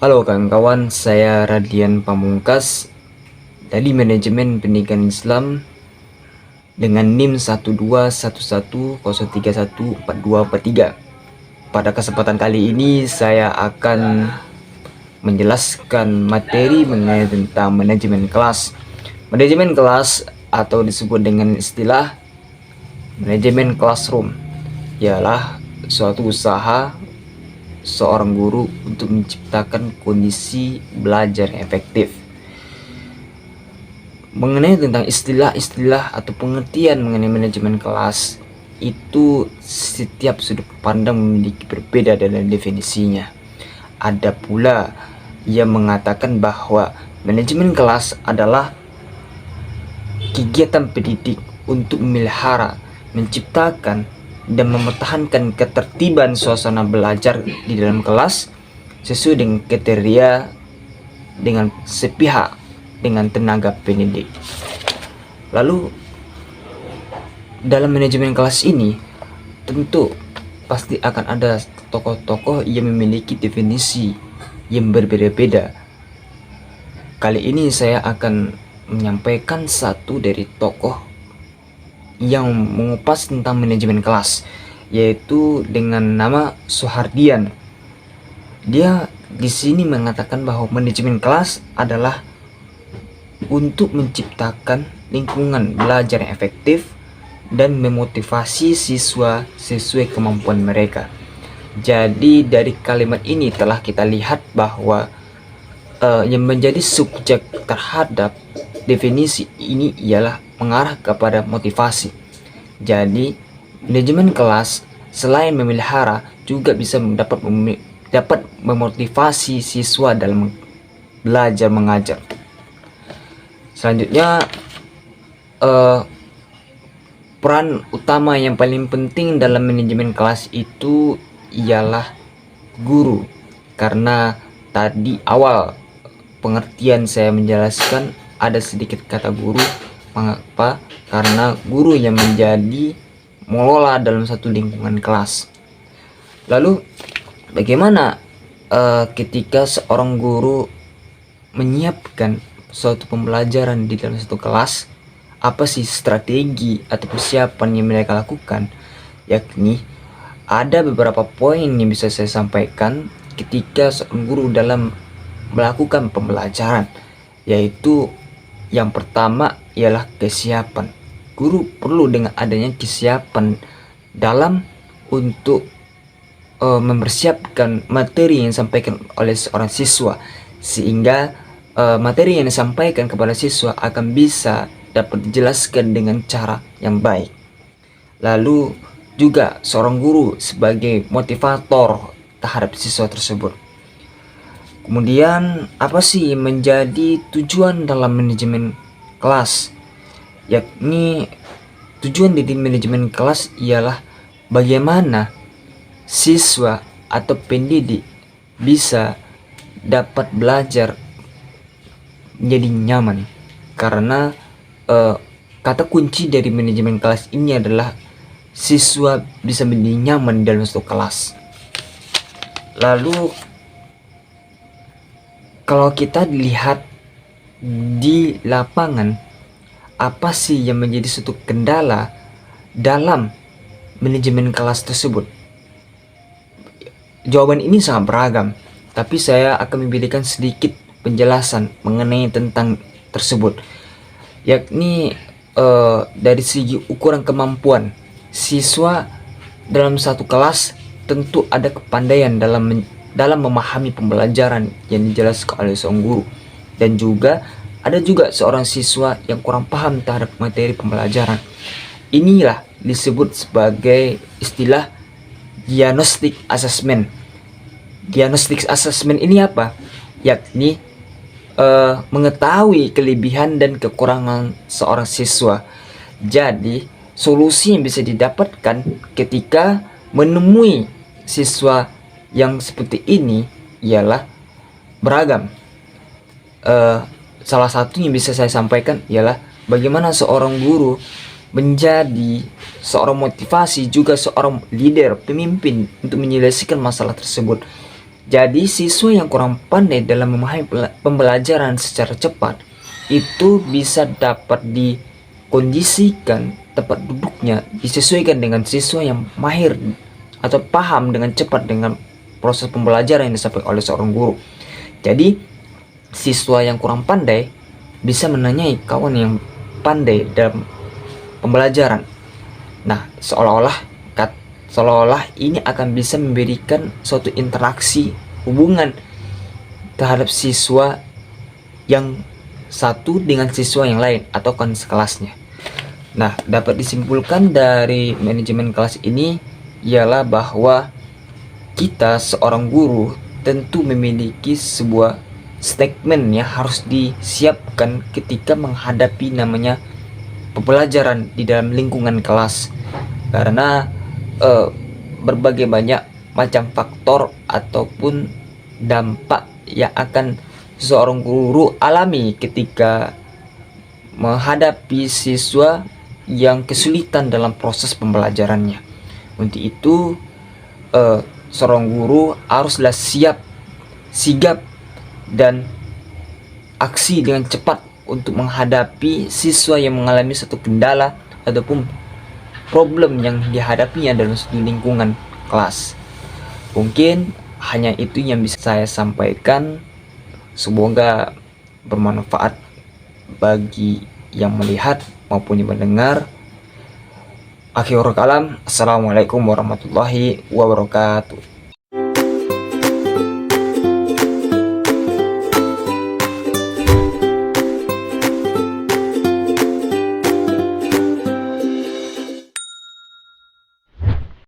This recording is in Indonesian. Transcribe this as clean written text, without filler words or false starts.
Halo kawan-kawan, saya Radian Pamungkas dari Manajemen Pendidikan Islam dengan NIM 12110314243. Pada kesempatan kali ini saya akan menjelaskan materi mengenai tentang manajemen kelas. Manajemen kelas atau disebut dengan istilah manajemen classroom ialah suatu usaha seorang guru untuk menciptakan kondisi belajar yang efektif. Mengenai tentang istilah-istilah atau pengertian mengenai manajemen kelas, itu setiap sudut pandang memiliki berbeda dalam definisinya. Ada pula yang mengatakan bahwa manajemen kelas adalah kegiatan pendidik untuk memelihara, menciptakan, dan mempertahankan ketertiban suasana belajar di dalam kelas sesuai dengan kriteria dengan sepihak dengan tenaga pendidik. Lalu dalam manajemen kelas ini tentu pasti akan ada tokoh-tokoh yang memiliki definisi yang berbeda-beda. Kali ini saya akan menyampaikan satu dari tokoh yang mengupas tentang manajemen kelas, yaitu dengan nama Suhardian. Dia di sini mengatakan bahwa manajemen kelas adalah untuk menciptakan lingkungan belajar yang efektif dan memotivasi siswa sesuai kemampuan mereka. Jadi dari kalimat ini telah kita lihat bahwa yang menjadi subjek terhadap definisi ini ialah mengarah kepada motivasi. Jadi manajemen kelas selain memelihara juga bisa dapat memotivasi siswa dalam belajar mengajar. Selanjutnya peran utama yang paling penting dalam manajemen kelas itu ialah guru, karena tadi awal pengertian saya menjelaskan ada sedikit kata guru. Mengapa? Karena guru yang menjadi mengelola dalam satu lingkungan kelas. Lalu bagaimana ketika seorang guru menyiapkan suatu pembelajaran di dalam satu kelas? Apa sih strategi atau persiapan yang mereka lakukan? Yakni ada beberapa poin yang bisa saya sampaikan ketika seorang guru dalam melakukan pembelajaran, yaitu yang pertama ialah kesiapan. Guru perlu dengan adanya kesiapan dalam untuk mempersiapkan materi yang disampaikan oleh seorang siswa, sehingga materi yang disampaikan kepada siswa akan bisa dapat dijelaskan dengan cara yang baik. Lalu juga seorang guru sebagai motivator terhadap siswa tersebut. Kemudian apa sih menjadi tujuan dalam manajemen kelas? Yakni tujuan dari manajemen kelas ialah bagaimana siswa atau pendidik bisa dapat belajar menjadi nyaman. Karena kata kunci dari manajemen kelas ini adalah siswa bisa menjadi nyaman dalam suatu kelas. Lalu kalau kita lihat di lapangan, apa sih yang menjadi suatu kendala dalam manajemen kelas tersebut? Jawaban ini sangat beragam, tapi saya akan memberikan sedikit penjelasan mengenai tentang tersebut. Yakni dari segi ukuran kemampuan siswa dalam satu kelas, tentu ada kepandaian dalam memahami pembelajaran yang dijelaskan oleh seorang guru, dan juga ada juga seorang siswa yang kurang paham terhadap materi pembelajaran. Inilah disebut sebagai istilah diagnostic assessment. Diagnostic assessment ini apa? Yakni mengetahui kelebihan dan kekurangan seorang siswa. Jadi solusi yang bisa didapatkan ketika menemui siswa yang seperti ini ialah beragam. Salah satu yang bisa saya sampaikan ialah bagaimana seorang guru menjadi seorang motivasi, juga seorang leader, pemimpin untuk menyelesaikan masalah tersebut. Jadi siswa yang kurang pandai dalam memahami pembelajaran secara cepat itu bisa dapat dikondisikan tempat duduknya disesuaikan dengan siswa yang mahir atau paham dengan cepat dengan proses pembelajaran yang disampaikan oleh seorang guru. Jadi siswa yang kurang pandai bisa menanyai kawan yang pandai dalam pembelajaran. Nah, seolah-olah ini akan bisa memberikan suatu interaksi hubungan terhadap siswa yang satu dengan siswa yang lain atau kan sekelasnya. Nah, dapat disimpulkan dari manajemen kelas ini ialah bahwa kita seorang guru tentu memiliki sebuah statement yang harus disiapkan ketika menghadapi namanya pembelajaran di dalam lingkungan kelas, karena berbagai banyak macam faktor ataupun dampak yang akan seorang guru alami ketika menghadapi siswa yang kesulitan dalam proses pembelajarannya. Untuk itu seorang guru haruslah siap, sigap, dan aksi dengan cepat untuk menghadapi siswa yang mengalami satu kendala ataupun problem yang dihadapinya dalam suatu lingkungan kelas. Mungkin hanya itu yang bisa saya sampaikan. Semoga bermanfaat bagi yang melihat maupun yang mendengar. Akhirul kalam, assalamualaikum warahmatullahi wabarakatuh.